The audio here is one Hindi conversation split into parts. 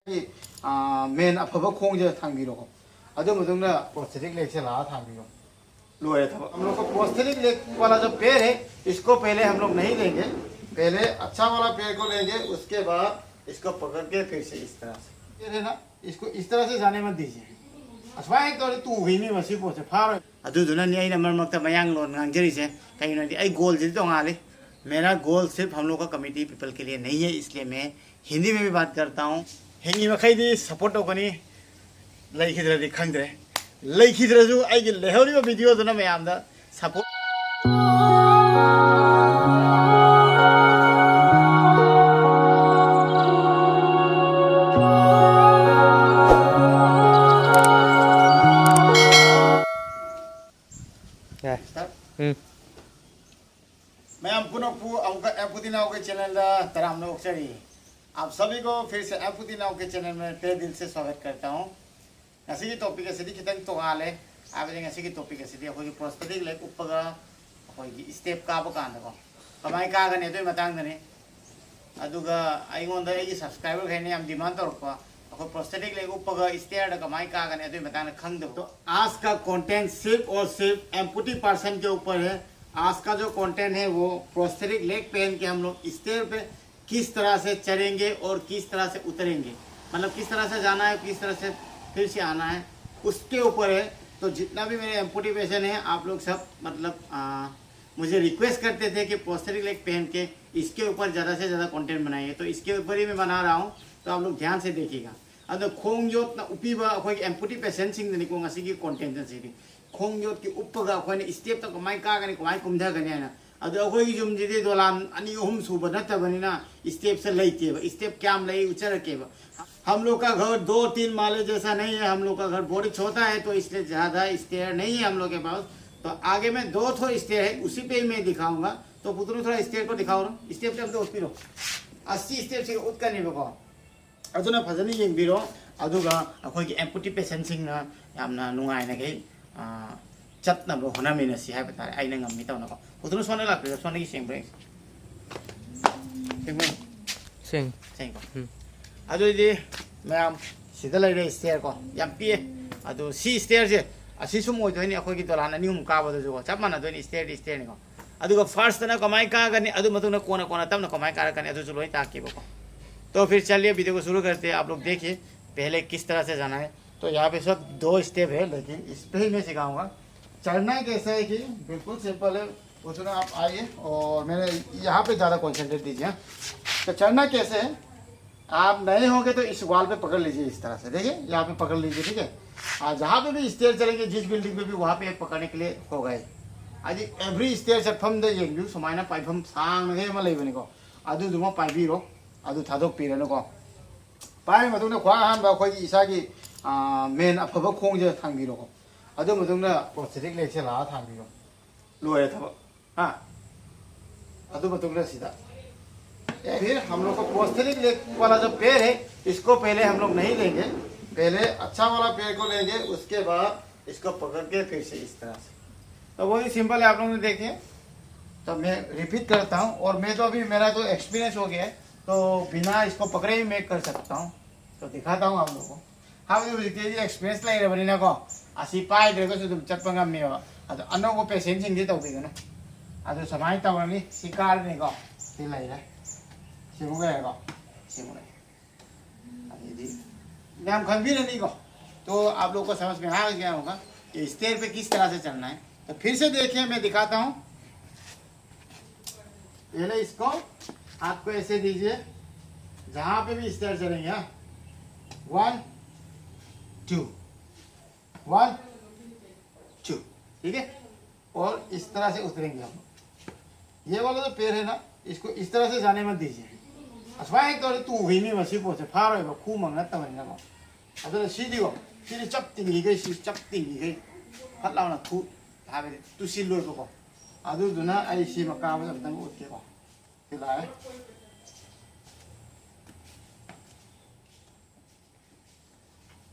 मेन अफब खोंजे थांगीरो अदो मदुंगना प्रोस्थेटिक लेग से ला थांगीरो लोए था। हम लोग को प्रोस्थेटिक लेग वाला जो पेड़ है इसको पहले हम लोग नहीं लेंगे, पहले अच्छा वाला पेड़ को लेंगे, उसके बाद इसको पकड़ के फिर से इस तरह से ये है ना, इसको इस तरह से जाने मत दीजिए। असवाई तो तू हुई नहीं वसी पोसे फार अदुदुना नि आइना मरमक्ता मयांग लोन ngangjeri से कहीं ना आई गोल जी तो गाले। मेरा गोल सिर्फ हम लोग का कमिटी पीपल के लिए नहीं है, इसलिए मैं हिंदी में भी बात करता हूँ। हिंदी में खैदी सपोर्ट होगनी लेखिद्रदी खंद्रे लेखिद्रजु आइगे लेहौरिबा वीडियो दुना मयामदा सपोर्ट मैं एम्पुतिनाव के चैनल तराम लोग आप सभी को फिर से एम्पुतिनाव के चैनल में तहे दिल से स्वागत करता हूँ। ऐसी की टॉपिक ऐसी खितंग तोगाले आबे ऐसी की टॉपिक ऐसी अखोई प्रोस्थेटिक लेग उपगा अखोई स्टेप काबो कांदको कमाई कागने तो मतंगने अदुगा आइगोंदा आइगी सब्सक्राइबर खैने हम डिमांड तौरको अखोई प्रोस्थेटिक लेग उपगा स्टेयर कमाई कागने तो मतंग खंगदो। तो आज का कंटेंट सिर्फ और सिर्फ एम्पुटी पर्सन के ऊपर है। आज का जो कंटेंट है वो प्रोस्थेटिक लेग पहन के हम लोग स्टेयर पे किस तरह से चढ़ेंगे और किस तरह से उतरेंगे, मतलब किस तरह से जाना है, किस तरह से फिर से आना है, उसके ऊपर है। तो जितना भी मेरे एम्पुटी पेशेंट है आप लोग सब मतलब मुझे रिक्वेस्ट करते थे कि प्रोस्थेटिक लेग पहन के इसके ऊपर ज़्यादा से ज़्यादा कंटेंट बनाइए, तो इसके ऊपर ही मैं बना रहा हूँ। तो आप लोग ध्यान से देखिएगा। अदो खोंगयोत ना उपीबा अखोई एम्पुटी पेशेंट सिंग निको ngasi की कंटेंट से खोंगयोत की उपगा अखोई स्टेप तक कमाई कागने कमाई कुमधगने है ना अदो अखोई जुमजिदे दोलान अनि अहुम सुबह नतबनिना स्टेप से लेतेबा स्टेप क्या हम ले उचर केबा। हम लोग का घर 2-3 माले जैसा नहीं है, हम लोग का घर बड़ी छोटा है, तो इसलिए ज़्यादा स्टेयर नहीं है हम लोग के पास। तो आगे में 2 ठो स्टेयर है, उसी पे ही मैं दिखाऊंगा। तो पुत्र थोड़ा स्टेयर को दिखाओ ना, स्टेप पे तो उठपिरो 80 स्टेप से उठ कर नहीं बको अदुना फजनी येंबिरो अदुगा अखोई एम्पुटी पेशेंट सिंगना यामना नुंगाइना के चतनबो होनामिनसी हाय बतारे आइना ngam मितावनको पुत्र सोने लापिरो सोने की सेंब्रे सेंग सेंग अदुदी मैम सिदा लेरे स्टेयर को याम पिए अदु सी स्टेयर से असी सुम ओइदोनि अखोई की तोलान अनि उम काबदो जो चप माना दोनि स्टेयर स्टेयर निको अदुगा फर्स्ट ना कमाई का गनि अदु मतुना कोना कोना तब ना कमाई का गनि अदु चलोई ताकीबको। तो फिर चलिए वीडियो को शुरू करते हैं। आप लोग देखिए पहले किस तरह से जाना है। तो यहाँ पे सब 2 स्टेप है, लेकिन इस पे ही मैं सिखाऊंगा। चढ़ना कैसा है कि बिल्कुल सिंपल है, उसमें आप आइए और मैंने यहाँ पे ज़्यादा कॉन्सेंट्रेट दीजिए। तो चढ़ना कैसे है, आप नए होंगे तो इस वॉल पे पकड़ लीजिए इस तरह से, देखिए यहाँ पे पकड़ लीजिए, ठीक है। जहाँ पे भी स्टेयर चलेंगे जिस बिल्डिंग पे भी वहाँ पे पकड़ने के लिए हो गए। आज एवरी स्टेयर चटफम सुमायना पाइफम सांग लेबनिको अदुदुमा पाइबिरो अदु थादोकपिरनुको पाइ मदुना ख्वा हानबा अखोई इसागी मेन अफब खोंजे थांगीरो अदु मदुना प्रोस्थेटिक लेग से ला थांगीरो लोए था। हाँ अदु मदुना सीधा फिर हम लोग को प्रोस्थेटिक लेग वाला जो पेड़ है इसको पहले हम लोग नहीं लेंगे, पहले अच्छा वाला पेड़ को लेंगे, उसके बाद इसको पकड़ के फिर से इस तरह से। तो वही सिंपल है, आप लोगों ने देखे। तो मैं रिपीट करता हूँ, और मैं तो अभी मेरा तो एक्सपीरियंस हो गया है, तो बिना इसको पकड़े ही मैं कर सकता हूँ। तो दिखाता हूँ आप लोगों को। हाँ एक्सपीरियंस लगे बनी ना को असी पाइद्रेगसु तुम चटपा ngam अदो अनौबो पेशेंट सिंग तौबीगनो अदो समाई तौरनी सिकारनेको सी लैरे सिमुगेको सिमुगे अदि नाम खंबीरनी को। तो आप लोग को समझ में आ गया होगा कि स्टेयर पे किस तरह से चलना है। तो फिर से देखिए, मैं दिखाता हूँ। पहले इसको आपको ऐसे दीजिए, जहां पे भी स्टेयर चलेंगे 1 2 1 2, ठीक है। और इस तरह से उतरेंगे हम। ये वाला जो पेड़ है ना, इसको इस तरह से जाने मत दीजिए। असवाई तो तू हुई नहीं वसी पोसे फार हो खू मंगना तमन ना अदर सीधी को सीधी चप तिंगी गई सी चप तिंगी गई फट लाउना खू हाबे तू सिल्लो को अदु दुना आई सी मका बदम तंग उठके को दिलाए।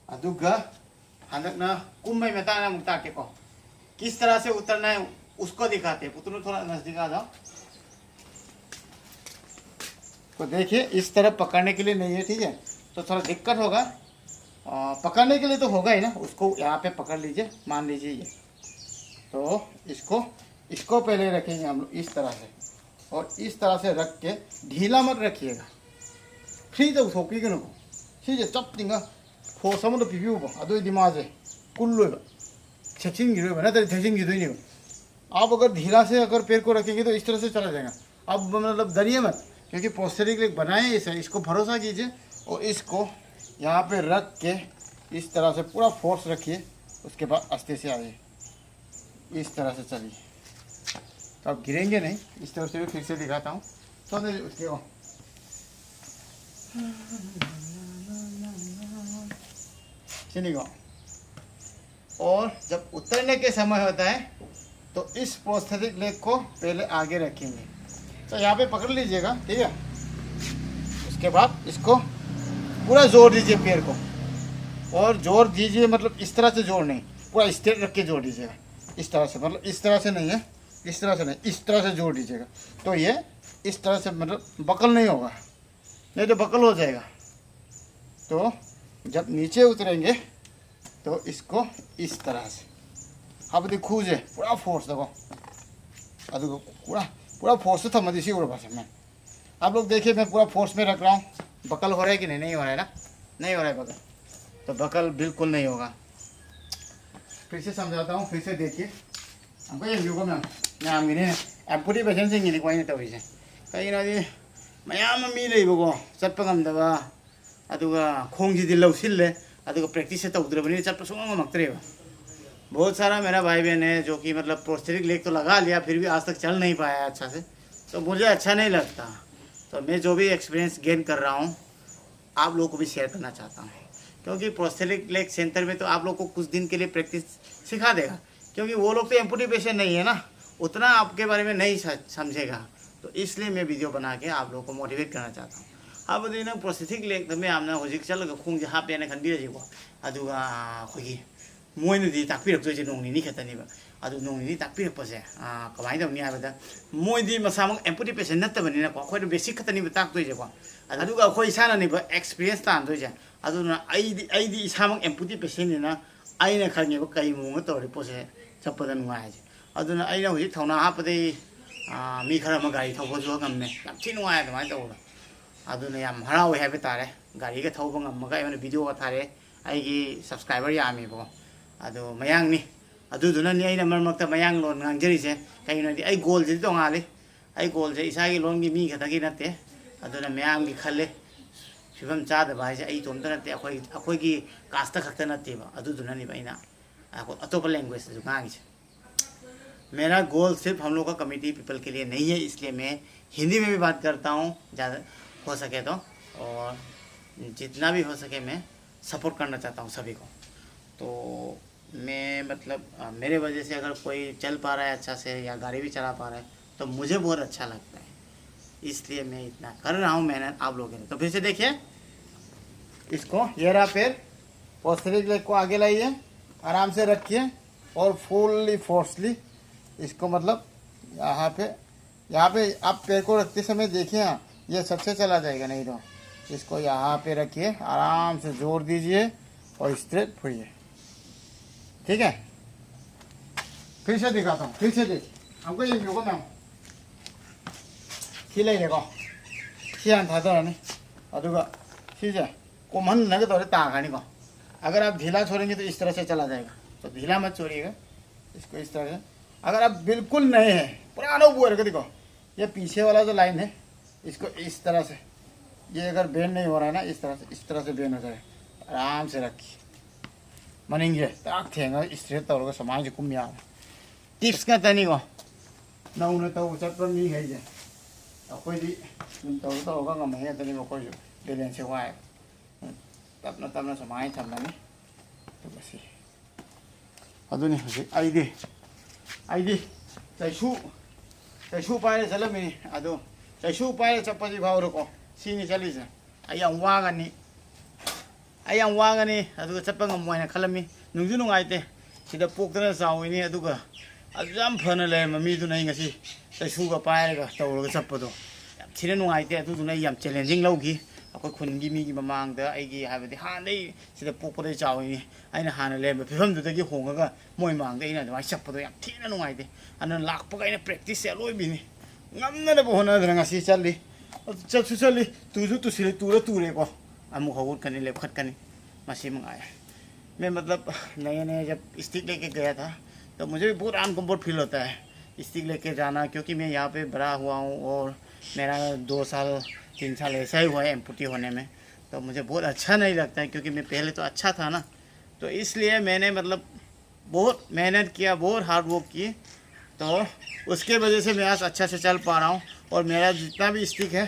अदुगा हंदकना कुम्भई में ताना मुक्ता के को किस तरह से उतरना है उसको दिखाते हैं। पुत्र थोड़ा नजदीक आ जाओ। तो देखिए इस तरह पकड़ने के लिए नहीं है, ठीक है। तो थोड़ा दिक्कत होगा। पकड़ने के लिए तो होगा ही ना, उसको यहाँ पे पकड़ लीजिए, मान लीजिए ये। तो इसको पहले रखेंगे हम लोग इस तरह से, और इस तरह से रख के ढीला मत रखिएगा। फ्री तो थोपीगनो सीजे चपतिंगा फोर्स अमद पिबिउबो अदुइदि माजे कुल्लोइबा छचिंगिरोइबा नतरे छचिंगिदोइनिबा। आप अगर ढीला से अगर पैर को रखेंगे तो इस तरह से चला जाएगा। अब मतलब डरिए मत, क्योंकि पोस्टेरिक लेग बनाए इसे, इसको भरोसा कीजिए और इसको यहाँ पे रख के इस तरह से पूरा फोर्स रखिए। उसके बाद आस्ते से आइए, इस तरह से चलिए, तो आप गिरेंगे नहीं। इस तरह से भी फिर से दिखाता हूँ। तो उसके और जब उतरने के समय होता है तो इस प्रोस्थेटिक लेग को पहले आगे रखेंगे। तो यहाँ पे पकड़ लीजिएगा, ठीक है। उसके बाद इसको पूरा जोर दीजिए पैर को, और जोर दीजिए मतलब इस तरह से जोर नहीं, पूरा स्ट्रेट रख के जोर दीजिएगा। इस तरह से, मतलब इस तरह से नहीं है, इस तरह से नहीं, इस तरह से जोर दीजिएगा। तो ये इस तरह से मतलब बकल नहीं होगा, नहीं तो बकल हो जाएगा। तो जब नीचे उतरेंगे तो इसको इस तरह से अब देखो जे पूरा फोर्स देखो, अदुगो पूरा फोर्स था मत इसी और भाषा में। आप लोग देखिए, मैं पूरा फोर्स में रख रहा हूँ। बकल हो रहा है कि नहीं? नहीं हो रहा है ना, नहीं हो रहा है बकल, तो बकल बिल्कुल नहीं होगा। फिर से समझाता हूँ, फिर से देखिए। हमको ये वीडियो में मैम गिने एम्पुटी पेशेंट से गिने कोई नहीं तो इसे कहीं ना जी मैम मी लेबको चप्पा ngамदबा अदुगा खोंगजिदि लौसिल्ले अदुगा प्रैक्टिस से तौद्रबनी चप्पा सुंगमक्तरेबा। बहुत सारा मेरा भाई बहन है जो कि मतलब प्रोस्थेटिक लेग तो लगा लिया, फिर भी आज तक चल नहीं पाया अच्छा से, तो मुझे अच्छा नहीं लगता। तो मैं जो भी एक्सपीरियंस गेन कर रहा हूँ आप लोगों को भी शेयर करना चाहता हूँ, क्योंकि प्रोस्थेटिक लेग सेंटर में तो आप लोग को कुछ दिन के लिए प्रैक्टिस सिखा देगा, क्योंकि वो लोग तो एम्पुटी पेशेंट नहीं है ना, उतना आपके बारे में नहीं समझेगा। तो इसलिए मैं वीडियो बना के आप लोगों को मोटिवेट करना चाहता हूँ। अब ना प्रोस्थेटिक लेग तो मैं आपने हजिक चलगा खोंजे हापेना खनबीरजिको अदुगा अखोगी मोइनदी ताकपिरक्तोइसे नोंग निनी खतनीबा अदु नोंग निनी ताकपिरक्पसे कमाय दवनी हाबदा मोइदी मसामक एम्पुटी पेशेंट नत्तबनिना को अखोय बेसिक खतनीबा ताकतोइसेको अदुगा अखोय इसानानिबा एक्सपीरियंस तानदोइसे अदुना आइदी इसामक एम्पुटी पेशेंटनिना आइना खंगेबा कई मोंग तोरि पोसे चप्पदा नुआइसे अदुना आइना हुजि थौना हापदे मी खरा म गाड़ी थौबसु ngамने याम थि नुआय अदुमाय तौला अदुना याम हरावे हाबे तारे गाड़ी का थौबा ngамमगा एमने वीडियो का थारे आइगी सब्सक्राइबर यामीबो अदो मयांगनी अदुदुनानी आइना मरमक्ता मयांग लोन ngangjरिसे कहिनोदि आई गोल जे तोंगाले आई गोल जे इसागी लोनगी मी खतगी नते अदुना मयांगगी खले फिबम चादबा हाइसे आई तोमता नते अखोयगी कास्ता खक्ता नतेबा अदुदुनानी बाइना अतोप लैंग्वेज से गांगिसे। मेरा गोल सिर्फ हम लोग का कम्युनिटी पीपल के लिए नहीं है, इसलिए मैं हिंदी में भी बात करता हूँ ज़्यादा हो सके तो, और जितना भी हो सके मैं सपोर्ट करना चाहता हूँ सभी को। तो मैं मतलब मेरे वजह से अगर कोई चल पा रहा है अच्छा से या गाड़ी भी चला पा रहा है तो मुझे बहुत अच्छा लगता है, इसलिए मैं इतना कर रहा हूँ मेहनत आप लोगों ने। तो फिर से देखिए, इसको ये रहा पैर, प्रोस्थेटिक लेग को आगे लाइए, आराम से रखिए और फुल्ली फोर्सली इसको मतलब यहाँ पे आप पैर को रखते समय देखिए, हाँ ये सबसे चला जाएगा, नहीं तो इसको यहाँ पे रखिए, आराम से जोर दीजिए और स्ट्रेट फुड़िए, ठीक है। फिर से दिखाता हूँ, फिर से देखिए, हमको ये योगा में खिलाई देखो खियान था तो नहीं अदुगा ठीक है कोमन लगे तो तागानी को अगर आप ढीला छोड़ेंगे तो इस तरह से चला जाएगा, तो ढीला मत छोड़िएगा इसको इस तरह से। अगर आप बिल्कुल नए हैं पुराना वो है, देखो ये पीछे वाला जो लाइन है इसको इस तरह से, ये अगर बेंड नहीं हो रहा है ना इस तरह से बेंड हो जाए, आराम से रखिए मनिंगे ताक थेंगा स्ट्रेट तौर समाज कुम या टिप्स का तनी को नौन तौ चटपर मी है जे अखोइदी तौर तौर का गमे तनी को कोई बैलेंस से वाय तपना तपना समाज थमनानी तो बस अदुनी हजिक आइदी चैसू पाए चलमी अदो चैसू पाए चप्पजी भावरको सीनी चलीसे अयम वागनी अदुगा चप्पा ngमोयना खलमी नुंजु नुंगाइते सिदा पोक्तना चाउइनी अदुगा अजाम फना ले ममीदुना ngasi चैसूगा पाएगा तौरगा चप्पदो याम थिना नुंगाइते अदुदुना याम चैलेंजिंग लौगी अखोई खुनगी मी की ममांग दा आइगी हाबदि हानै सिदा पोकपदे चावइनि आइना हाना लेब फिफमदुदगी होंगागा मोय मांग दा इना दमाय चपदो याम थीना नुंगाइदे अन लाकपगा इना प्रैक्टिस से लोइबिनि ngamna da bohona da ngasi challi chalsu challi tuju tusile tura ture ko amu hawut kani le khat kani masi mangai मैं मतलब नया नया जब स्टिक लेके गया था तो मुझे भी बहुत अनकम्फर्ट फील होता है स्टिक लेके जाना क्योंकि मैं यहाँ पे बड़ा हुआ हूँ और मेरा 2 साल 3 साल ऐसा ही हुआ है एम्पुटी होने में तो मुझे बहुत अच्छा नहीं लगता है क्योंकि मैं पहले तो अच्छा था ना तो इसलिए मैंने मतलब बहुत मेहनत किया बहुत हार्ड वर्क किए तो उसके वजह से मैं आज अच्छा से चल पा रहा हूँ और मेरा जितना भी स्टिक है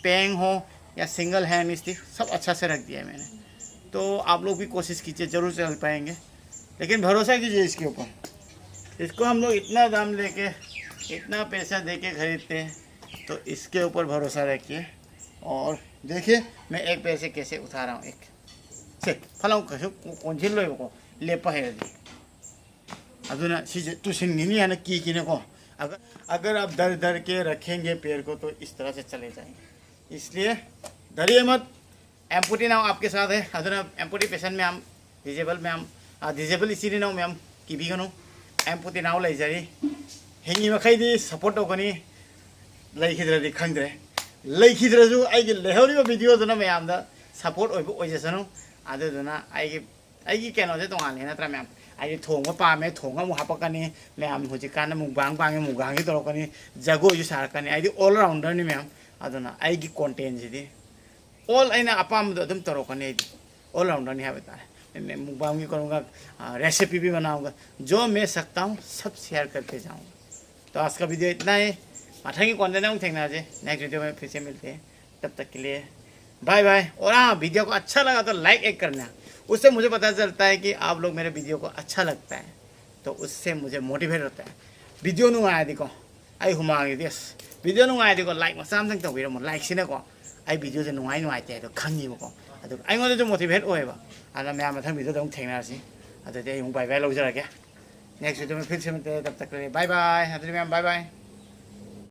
पेंग हो या सिंगल हैंड स्टिक सब अच्छा से रख दिया है मैंने तो आप लोग भी कोशिश कीजिए ज़रूर चल पाएंगे लेकिन भरोसा कीजिए इसके ऊपर इसको हम लोग इतना दाम लेके इतना पैसा दे के खरीदते हैं तो इसके ऊपर भरोसा रखिए और देखिए मैं एक पैसे कैसे उठा रहा हूँ एक से फलाऊ कौन झिल लो को लेपा है अदुना तुसिंगिनी है ना की को अगर आप डर डर के रखेंगे पैर को तो इस तरह से चले जाएंगे इसलिए डरिए मत एम्पुटी नाउ आपके साथ है अदुना एम्पुटी पेशेंट में हम डिजेबल में हम डिजेबल इसी नाउ में हम किबिगनो एम्पुटी नाउ लेजरी हेंगी मखैदी सपोर्ट तौगनी लेखिद्रदि खंद्रे लेखिद्रजु आइगे लेहौरिबा वीडियो दुना मैम दा सपोर्ट ओइबो ओइजेसनु आदुना आइगे केनो जे तोंगाले नत्रा मैम आई थोंगा पामे थोंगा मु हापकनी मैम हुजिकान मुबांग बांगे मुगांगी तोरकनी जगो यु सारकनी आई ऑल राउंडर नि मैम अदुना आइगे कंटेंट जिदि ऑल आइना अपाम दो अदुम तोरकनी आई ऑल राउंडर नि हाबे तारे मैं मुबांगी करूंगा रेसिपी भी बनाऊंगा जो मैं सकता हूं सब शेयर करके जाऊंगा तो आज का वीडियो इतना ही मठंगी कंटेंट में थैंक नाजे नेक्स्ट वीडियो में फिर से मिलते हैं तब तक के लिए बाय बाय और हाँ वीडियो को अच्छा लगा तो लाइक एक करना उससे मुझे पता चलता है कि आप लोग मेरे वीडियो को अच्छा लगता है तो उससे मुझे मोटिवेट होता है वीडियो नुंगाय दिको आई हुमांगी दिस वीडियो नुंगाय दिको लाइक मसामसंग तो वीडियो लाइक सिनेको आई वीडियो से नुंगाय नुंगायते तो खंगीबको अदु आइगोंदे जो मोटिवेट ओएबा आना मैं मथंग वीडियो दम थेंगनासी अदु दे बाय बाय लौजरगे नेक्स्ट वीडियो में फिर से मिलते हैं तब तक के लिए बाय बाय अदु मैम बाय बाय